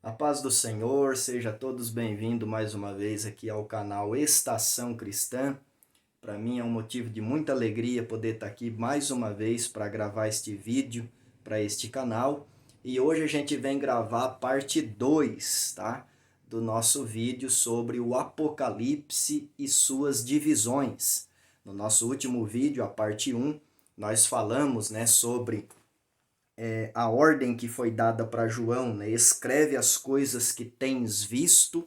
A paz do Senhor, seja todos bem-vindos mais uma vez aqui ao canal Estação Cristã. Para mim é um motivo de muita alegria poder estar aqui mais uma vez para gravar este vídeo para este canal. E hoje a gente vem gravar a parte 2, tá? Do nosso vídeo sobre o Apocalipse e suas divisões. No nosso último vídeo, a parte 1, nós falamos, sobre a ordem que foi dada para João, escreve as coisas que tens visto,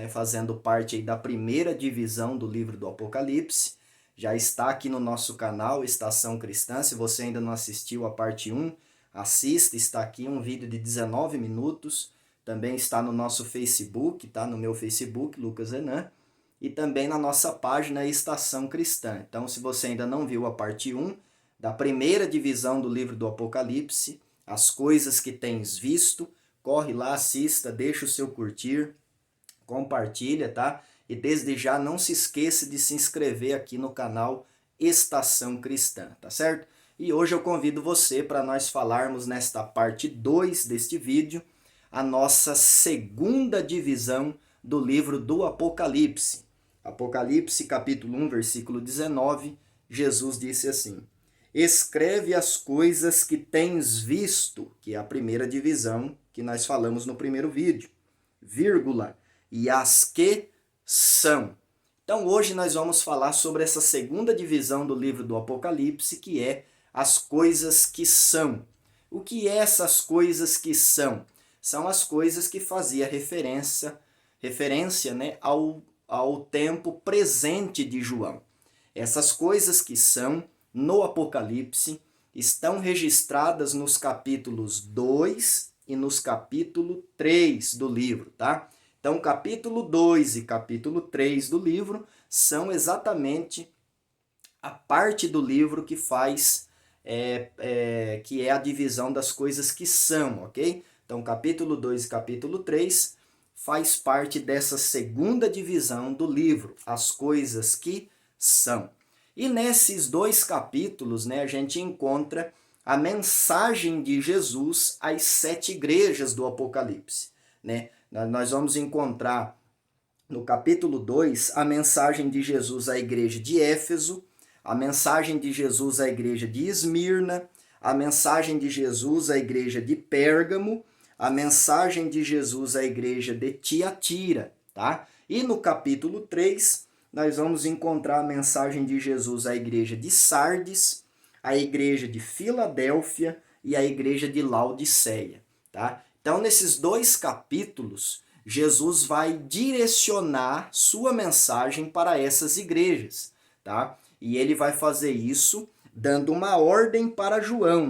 fazendo parte aí da primeira divisão do livro do Apocalipse. Já está aqui no nosso canal, Estação Cristã. Se você ainda não assistiu a parte 1, assista, está aqui um vídeo de 19 minutos. Também está no nosso Facebook, tá? No meu Facebook, Lucas Renan. E também na nossa página Estação Cristã. Então, se você ainda não viu a parte 1, da primeira divisão do livro do Apocalipse, as coisas que tens visto, corre lá, assista, deixa o seu curtir, compartilha, tá? E desde já não se esqueça de se inscrever aqui no canal Estação Cristã, tá certo? E hoje eu convido você para nós falarmos nesta parte 2 deste vídeo, a nossa segunda divisão do livro do Apocalipse. Apocalipse capítulo 1, versículo 19, Jesus disse assim: escreve as coisas que tens visto, que é a primeira divisão que nós falamos no primeiro vídeo, vírgula, e as que são. Então hoje nós vamos falar sobre essa segunda divisão do livro do Apocalipse, que é as coisas que são. O que é essas coisas que são? São as coisas que fazia referência ao tempo presente de João. Essas coisas que são no Apocalipse estão registradas nos capítulos 2 e nos capítulo 3 do livro, tá? Então, capítulo 2 e capítulo 3 do livro são exatamente a parte do livro que faz, que é a divisão das coisas que são, ok? Então, capítulo 2 e capítulo 3 faz parte dessa segunda divisão do livro, as coisas que são. E nesses dois capítulos, a gente encontra a mensagem de Jesus às 7 igrejas do Apocalipse. Nós vamos encontrar no capítulo 2 a mensagem de Jesus à igreja de Éfeso, a mensagem de Jesus à igreja de Esmirna, a mensagem de Jesus à igreja de Pérgamo, a mensagem de Jesus à igreja de Tiatira, tá? E no capítulo 3 nós vamos encontrar a mensagem de Jesus à igreja de Sardes, à igreja de Filadélfia e à igreja de Laodiceia, tá? Então, nesses dois capítulos, Jesus vai direcionar sua mensagem para essas igrejas, tá? E ele vai fazer isso dando uma ordem para João,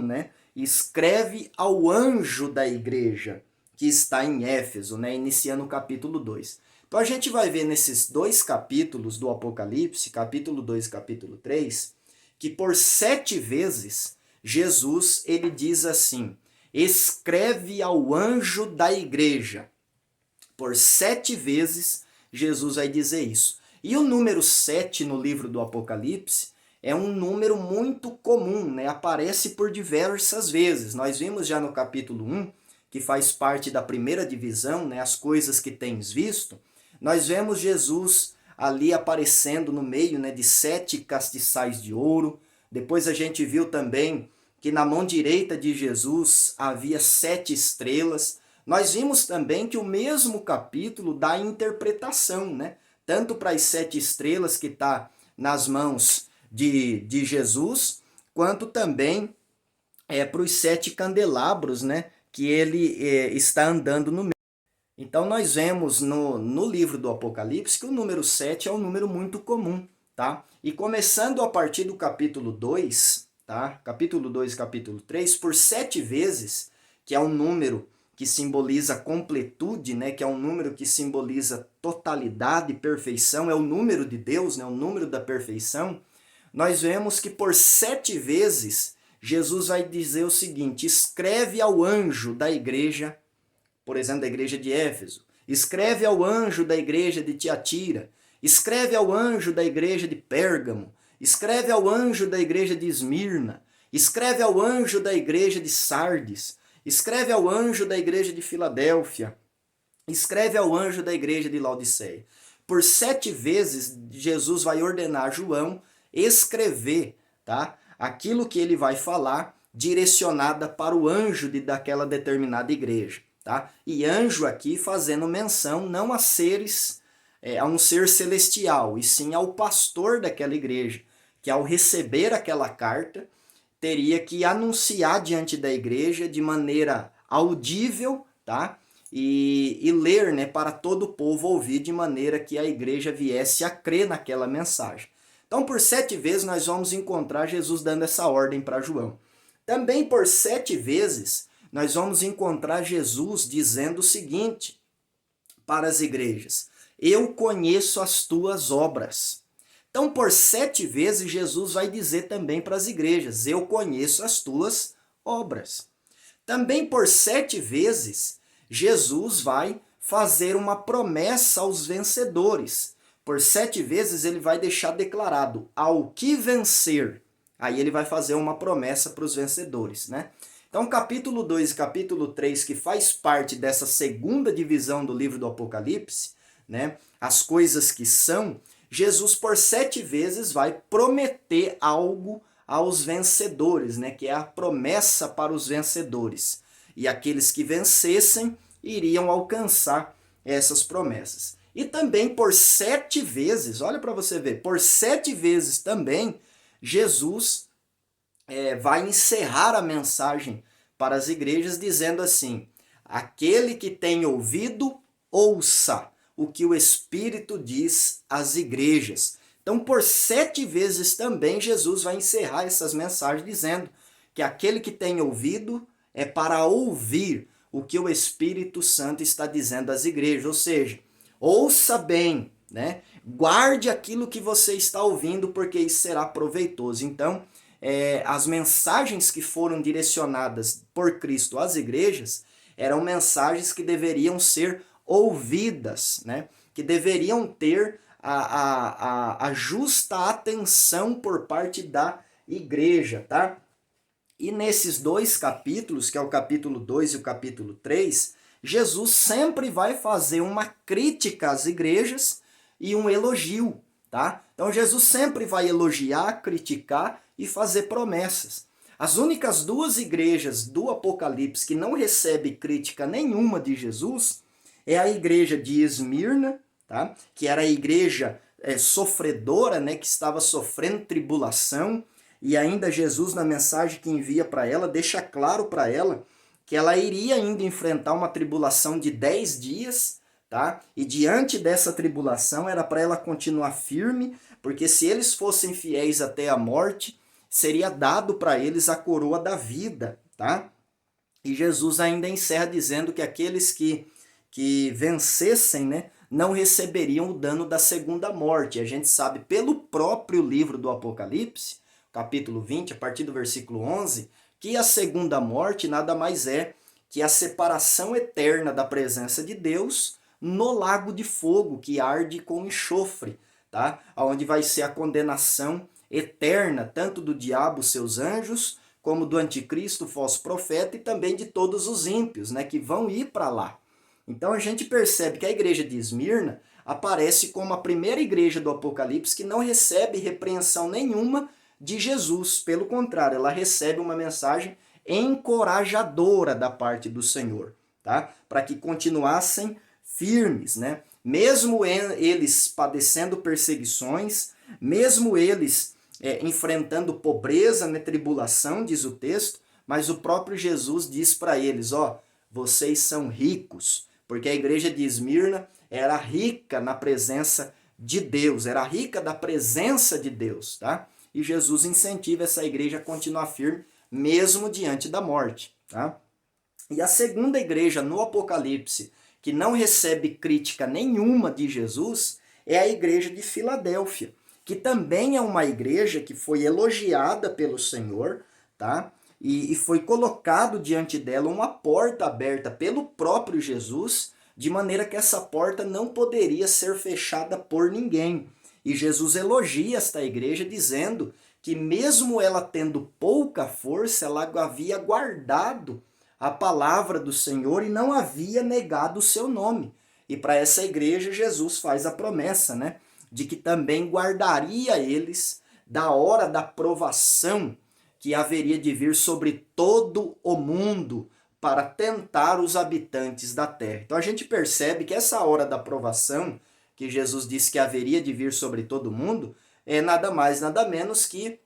Escreve ao anjo da igreja que está em Éfeso, iniciando o capítulo 2. Então a gente vai ver nesses dois capítulos do Apocalipse, capítulo 2 e capítulo 3, que por 7 vezes Jesus ele diz assim: escreve ao anjo da igreja. Por 7 vezes Jesus vai dizer isso. E o número 7 no livro do Apocalipse é um número muito comum, aparece por diversas vezes. Nós vimos já no capítulo 1, que faz parte da primeira divisão, as coisas que tens visto. Nós vemos Jesus ali aparecendo no meio de 7 castiçais de ouro. Depois a gente viu também que na mão direita de Jesus havia 7 estrelas. Nós vimos também que o mesmo capítulo dá interpretação, tanto para as 7 estrelas que está nas mãos de Jesus, quanto também para os 7 candelabros, que ele está andando no meio. Então, nós vemos no livro do Apocalipse que o número 7 é um número muito comum, tá? E começando a partir do capítulo 2, tá? Capítulo 2 e capítulo 3, por 7 vezes, que é um número que simboliza completude, que é um número que simboliza totalidade, perfeição, é o número de Deus, o número da perfeição. Nós vemos que por 7 vezes Jesus vai dizer o seguinte: escreve ao anjo da igreja, por exemplo, da igreja de Éfeso, escreve ao anjo da igreja de Tiatira, escreve ao anjo da igreja de Pérgamo, escreve ao anjo da igreja de Esmirna, escreve ao anjo da igreja de Sardes, escreve ao anjo da igreja de Filadélfia, escreve ao anjo da igreja de Laodiceia. Por 7 vezes, Jesus vai ordenar João escrever, tá? Aquilo que ele vai falar direcionada para o anjo daquela determinada igreja, tá? E anjo aqui fazendo menção não a seres, a um ser celestial, e sim ao pastor daquela igreja, que ao receber aquela carta, teria que anunciar diante da igreja de maneira audível, tá? E ler, né, para todo o povo ouvir, de maneira que a igreja viesse a crer naquela mensagem. Então, por 7 vezes, nós vamos encontrar Jesus dando essa ordem para João. Também por 7 vezes, nós vamos encontrar Jesus dizendo o seguinte para as igrejas: eu conheço as tuas obras. Então, por 7 vezes, Jesus vai dizer também para as igrejas: eu conheço as tuas obras. Também por 7 vezes, Jesus vai fazer uma promessa aos vencedores. Por 7 vezes, ele vai deixar declarado: ao que vencer. Aí ele vai fazer uma promessa para os vencedores, né? Então, capítulo 2 e capítulo 3, que faz parte dessa segunda divisão do livro do Apocalipse, né? As coisas que são, Jesus por 7 vezes vai prometer algo aos vencedores, né? Que é a promessa para os vencedores. E aqueles que vencessem iriam alcançar essas promessas. E também por 7 vezes, olha para você ver, por 7 vezes também, Jesus vai encerrar a mensagem para as igrejas dizendo assim: aquele que tem ouvido, ouça o que o Espírito diz às igrejas. Então, por 7 vezes também, Jesus vai encerrar essas mensagens dizendo que aquele que tem ouvido é para ouvir o que o Espírito Santo está dizendo às igrejas. Ou seja, ouça bem, né? Guarde aquilo que você está ouvindo, porque isso será proveitoso. Então, as mensagens que foram direcionadas por Cristo às igrejas eram mensagens que deveriam ser ouvidas, né? Que deveriam ter a justa atenção por parte da igreja, tá? E nesses 2 capítulos, que é o capítulo 2 e o capítulo 3, Jesus sempre vai fazer uma crítica às igrejas e um elogio, tá? Então Jesus sempre vai elogiar, criticar e fazer promessas. As únicas 2 igrejas do Apocalipse que não recebem crítica nenhuma de Jesus é a igreja de Esmirna, tá? Que era a igreja sofredora, né? Que estava sofrendo tribulação, e ainda Jesus, na mensagem que envia para ela, deixa claro para ela que ela iria ainda enfrentar uma tribulação de 10 dias, tá? E diante dessa tribulação era para ela continuar firme, porque se eles fossem fiéis até a morte, seria dado para eles a coroa da vida, tá? E Jesus ainda encerra dizendo que aqueles que vencessem, né, não receberiam o dano da segunda morte. A gente sabe pelo próprio livro do Apocalipse, capítulo 20, a partir do versículo 11, que a segunda morte nada mais é que a separação eterna da presença de Deus no lago de fogo que arde com enxofre, tá? Onde vai ser a condenação eterna, tanto do diabo, seus anjos, como do anticristo, falso profeta, e também de todos os ímpios, né, que vão ir para lá. Então a gente percebe que a igreja de Esmirna aparece como a primeira igreja do Apocalipse que não recebe repreensão nenhuma de Jesus. Pelo contrário, ela recebe uma mensagem encorajadora da parte do Senhor, tá? Para que continuassem firmes, né? Mesmo eles padecendo perseguições, mesmo eles enfrentando pobreza, né, tribulação, diz o texto, mas o próprio Jesus diz para eles: ó, vocês são ricos, porque a igreja de Esmirna era rica na presença de Deus, era rica da presença de Deus, tá? E Jesus incentiva essa igreja a continuar firme, mesmo diante da morte, tá? E a segunda igreja no Apocalipse, que não recebe crítica nenhuma de Jesus, é a igreja de Filadélfia, que também é uma igreja que foi elogiada pelo Senhor, tá? E foi colocado diante dela uma porta aberta pelo próprio Jesus, de maneira que essa porta não poderia ser fechada por ninguém. E Jesus elogia esta igreja dizendo que mesmo ela tendo pouca força, ela havia guardado a palavra do Senhor e não havia negado o seu nome. E para essa igreja, Jesus faz a promessa, né, de que também guardaria eles da hora da provação que haveria de vir sobre todo o mundo para tentar os habitantes da terra. Então a gente percebe que essa hora da provação, que Jesus disse que haveria de vir sobre todo mundo, é nada mais, nada menos que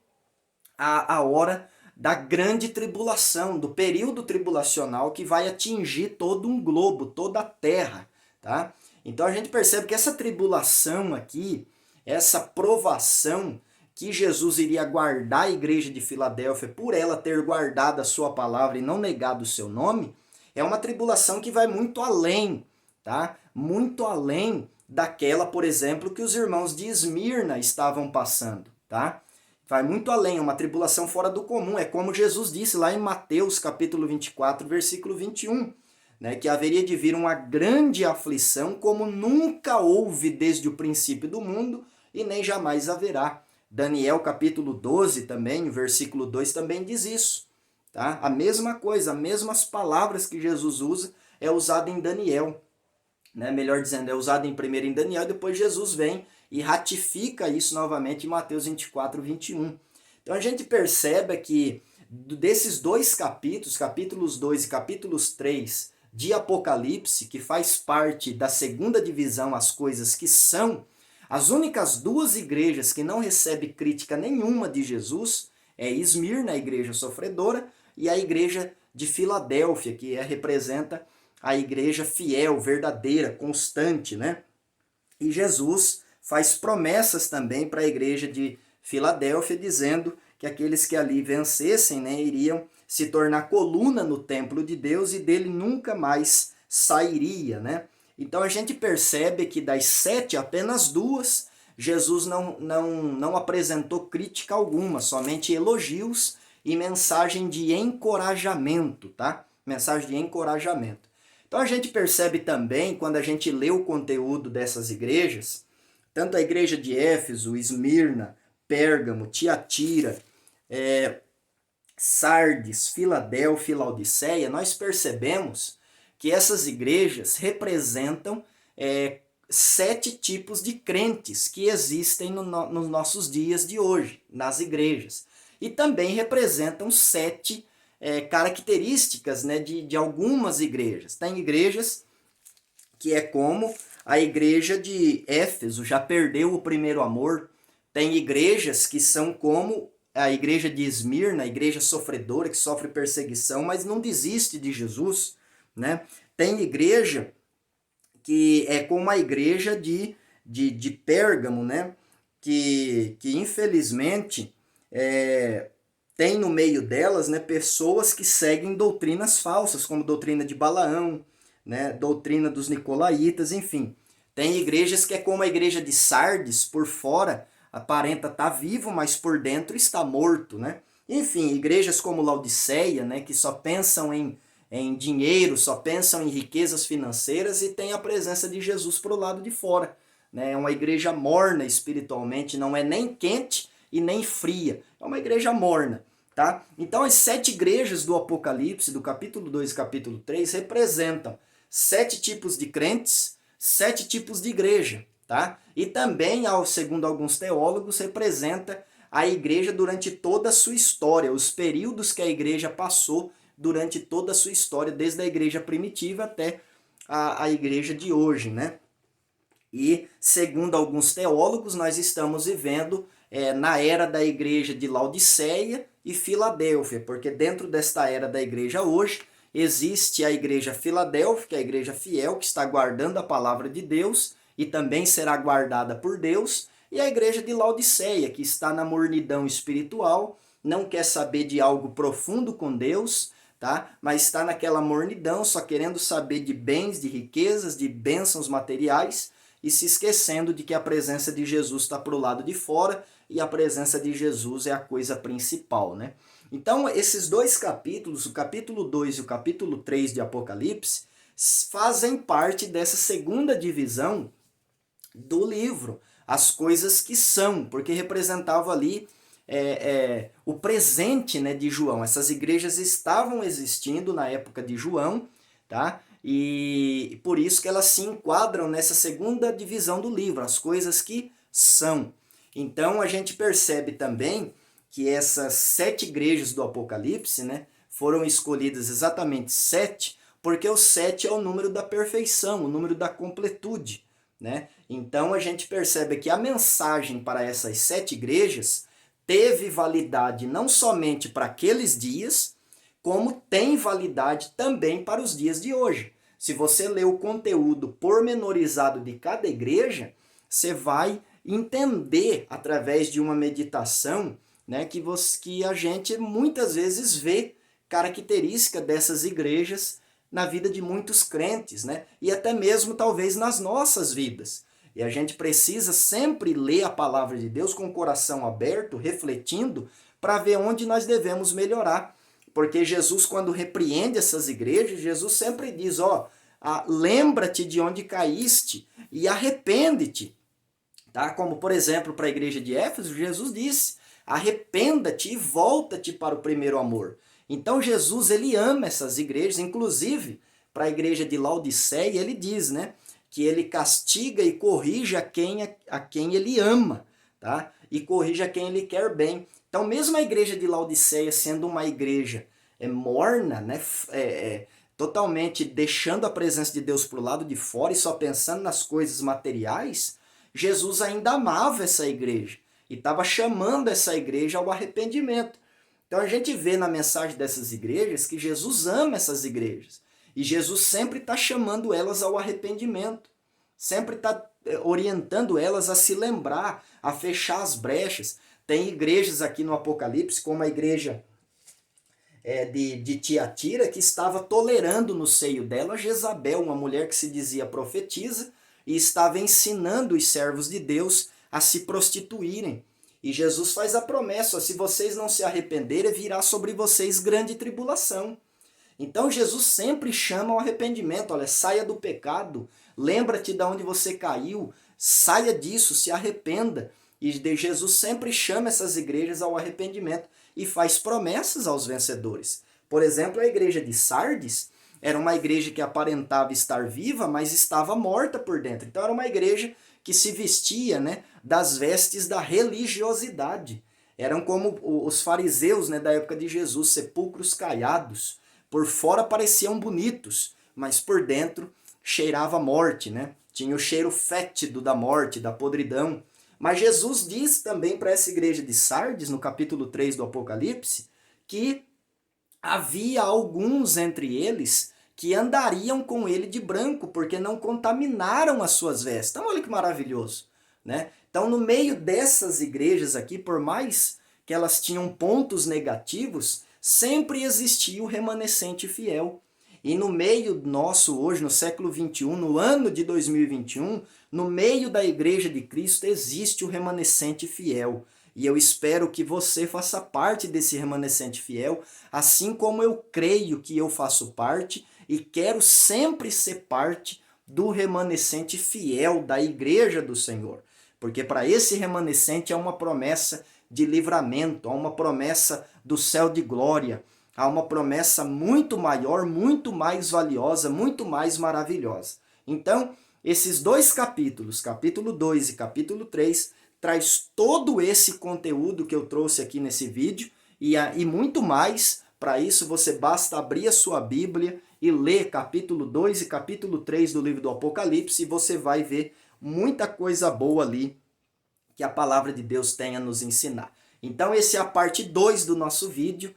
a hora da grande tribulação, do período tribulacional que vai atingir todo um globo, toda a terra, tá? Então a gente percebe que essa tribulação aqui, essa provação que Jesus iria guardar a igreja de Filadélfia por ela ter guardado a sua palavra e não negado o seu nome, é uma tribulação que vai muito além, tá? Muito além daquela, por exemplo, que os irmãos de Esmirna estavam passando, tá? Vai muito além, é uma tribulação fora do comum, é como Jesus disse lá em Mateus capítulo 24, versículo 21, né, que haveria de vir uma grande aflição como nunca houve desde o princípio do mundo e nem jamais haverá. Daniel capítulo 12 também, o versículo 2 também diz isso, tá? A mesma coisa, as mesmas palavras que Jesus usa é usada em Daniel, né? Melhor dizendo, é usada primeiro em Daniel e depois Jesus vem e ratifica isso novamente em Mateus 24, 21. Então a gente percebe que desses dois capítulos, capítulos 2 e capítulos 3 de Apocalipse, que faz parte da segunda divisão, as coisas que são, as únicas duas igrejas que não recebem crítica nenhuma de Jesus é Esmirna, a igreja sofredora, e a igreja de Filadélfia, que representa a igreja fiel, verdadeira, constante, né? E Jesus faz promessas também para a igreja de Filadélfia, dizendo que aqueles que ali vencessem, né, iriam se tornar coluna no templo de Deus e dele nunca mais sairia, né? Então a gente percebe que das 7, apenas 2, Jesus não apresentou crítica alguma, somente elogios e mensagem de encorajamento, tá? Mensagem de encorajamento. Então a gente percebe também, quando a gente lê o conteúdo dessas igrejas, tanto a igreja de Éfeso, Esmirna, Pérgamo, Tiatira, Sardes, Filadélfia e Laodiceia, nós percebemos que essas igrejas representam 7 tipos de crentes que existem nos nossos dias de hoje, nas igrejas. E também representam 7 características, né, de algumas igrejas. Tem igrejas que é como a igreja de Éfeso, já perdeu o primeiro amor. Tem igrejas que são como a igreja de Esmirna, a igreja sofredora, que sofre perseguição, mas não desiste de Jesus, né? Tem igreja que é como a igreja de Pérgamo, né? Que infelizmente tem no meio delas, né, pessoas que seguem doutrinas falsas, como doutrina de Balaão, né, doutrina dos nicolaítas, enfim. Tem igrejas que é como a igreja de Sardes, por fora aparenta estar vivo, mas por dentro está morto, né? Enfim, igrejas como Laodiceia, né, que só pensam em dinheiro, só pensam em riquezas financeiras e tem a presença de Jesus para o lado de fora, né? É uma igreja morna espiritualmente, não é nem quente e nem fria, é uma igreja morna, tá? Então as 7 igrejas do Apocalipse, do capítulo 2 e capítulo 3, representam 7 tipos de crentes, 7 tipos de igreja, tá? E também, segundo alguns teólogos, representa a igreja durante toda a sua história, os períodos que a igreja passou durante toda a sua história, desde a igreja primitiva até a igreja de hoje, né? E, segundo alguns teólogos, nós estamos vivendo na era da igreja de Laodiceia e Filadélfia, porque dentro desta era da igreja hoje, existe a igreja Filadélfia, que é a igreja fiel, que está guardando a palavra de Deus e também será guardada por Deus, e a igreja de Laodiceia, que está na mornidão espiritual, não quer saber de algo profundo com Deus, tá? Mas está naquela mornidão, só querendo saber de bens, de riquezas, de bênçãos materiais, e se esquecendo de que a presença de Jesus está para o lado de fora e a presença de Jesus é a coisa principal, né? Então, esses 2 capítulos, o capítulo 2 e o capítulo 3 de Apocalipse, fazem parte dessa segunda divisão do livro, as coisas que são, porque representava ali o presente, né, de João. Essas igrejas estavam existindo na época de João, tá? E por isso que elas se enquadram nessa segunda divisão do livro, as coisas que são. Então a gente percebe também que essas 7 igrejas do Apocalipse, né, foram escolhidas exatamente 7, porque o 7 é o número da perfeição, o número da completude, né? Então a gente percebe que a mensagem para essas 7 igrejas teve validade não somente para aqueles dias, como tem validade também para os dias de hoje. Se você ler o conteúdo pormenorizado de cada igreja, você vai entender através de uma meditação, né, que a gente muitas vezes vê característica dessas igrejas na vida de muitos crentes, né, e até mesmo talvez nas nossas vidas. E a gente precisa sempre ler a palavra de Deus com o coração aberto, refletindo, para ver onde nós devemos melhorar. Porque Jesus, quando repreende essas igrejas, Jesus sempre diz, lembra-te de onde caíste e arrepende-te. Tá? Como, por exemplo, para a igreja de Éfeso, Jesus disse, arrependa-te e volta-te para o primeiro amor. Então Jesus, ele ama essas igrejas, inclusive para a igreja de Laodiceia, ele diz, né, que ele castiga e corrige a quem ele ama, tá? E corrige a quem ele quer bem. Então, mesmo a igreja de Laodiceia sendo uma igreja morna, né, totalmente deixando a presença de Deus para o lado de fora e só pensando nas coisas materiais, Jesus ainda amava essa igreja e estava chamando essa igreja ao arrependimento. Então a gente vê na mensagem dessas igrejas que Jesus ama essas igrejas. E Jesus sempre está chamando elas ao arrependimento. Sempre está orientando elas a se lembrar, a fechar as brechas. Tem igrejas aqui no Apocalipse, como a igreja de Tiatira, que estava tolerando no seio dela Jezabel, uma mulher que se dizia profetisa, e estava ensinando os servos de Deus a se prostituírem. E Jesus faz a promessa, se vocês não se arrependerem, virá sobre vocês grande tribulação. Então Jesus sempre chama ao arrependimento, olha, saia do pecado, lembra-te de onde você caiu, saia disso, se arrependa. E Jesus sempre chama essas igrejas ao arrependimento e faz promessas aos vencedores. Por exemplo, a igreja de Sardes era uma igreja que aparentava estar viva, mas estava morta por dentro. Então era uma igreja que se vestia, né, das vestes da religiosidade. Eram como os fariseus, né, da época de Jesus, sepulcros caiados. Por fora pareciam bonitos, mas por dentro cheirava a morte, né? Tinha o cheiro fétido da morte, da podridão. Mas Jesus diz também para essa igreja de Sardes, no capítulo 3 do Apocalipse, que havia alguns entre eles que andariam com ele de branco, porque não contaminaram as suas vestes. Então olha que maravilhoso, né? Então no meio dessas igrejas aqui, por mais que elas tinham pontos negativos, sempre existia o remanescente fiel. E no meio nosso hoje, no século 21, no ano de 2021, no meio da igreja de Cristo existe o remanescente fiel. E eu espero que você faça parte desse remanescente fiel, assim como eu creio que eu faço parte e quero sempre ser parte do remanescente fiel da igreja do Senhor. Porque para esse remanescente há uma promessa de livramento, há uma promessa do céu de glória, há uma promessa muito maior, muito mais valiosa, muito mais maravilhosa. Então, esses 2 capítulos, capítulo 2 e capítulo 3, traz todo esse conteúdo que eu trouxe aqui nesse vídeo e muito mais. Para isso, você basta abrir a sua Bíblia e ler capítulo 2 e capítulo 3 do livro do Apocalipse e você vai ver muita coisa boa ali que a palavra de Deus tem a nos ensinar. Então, essa é a parte 2 do nosso vídeo,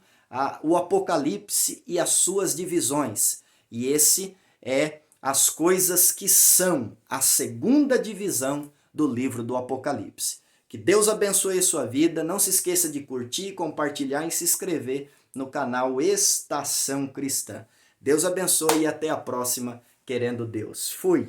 o Apocalipse e as suas divisões. E esse é as coisas que são a segunda divisão do livro do Apocalipse. Que Deus abençoe a sua vida. Não se esqueça de curtir, compartilhar e se inscrever no canal Estação Cristã. Deus abençoe e até a próxima, querendo Deus. Fui!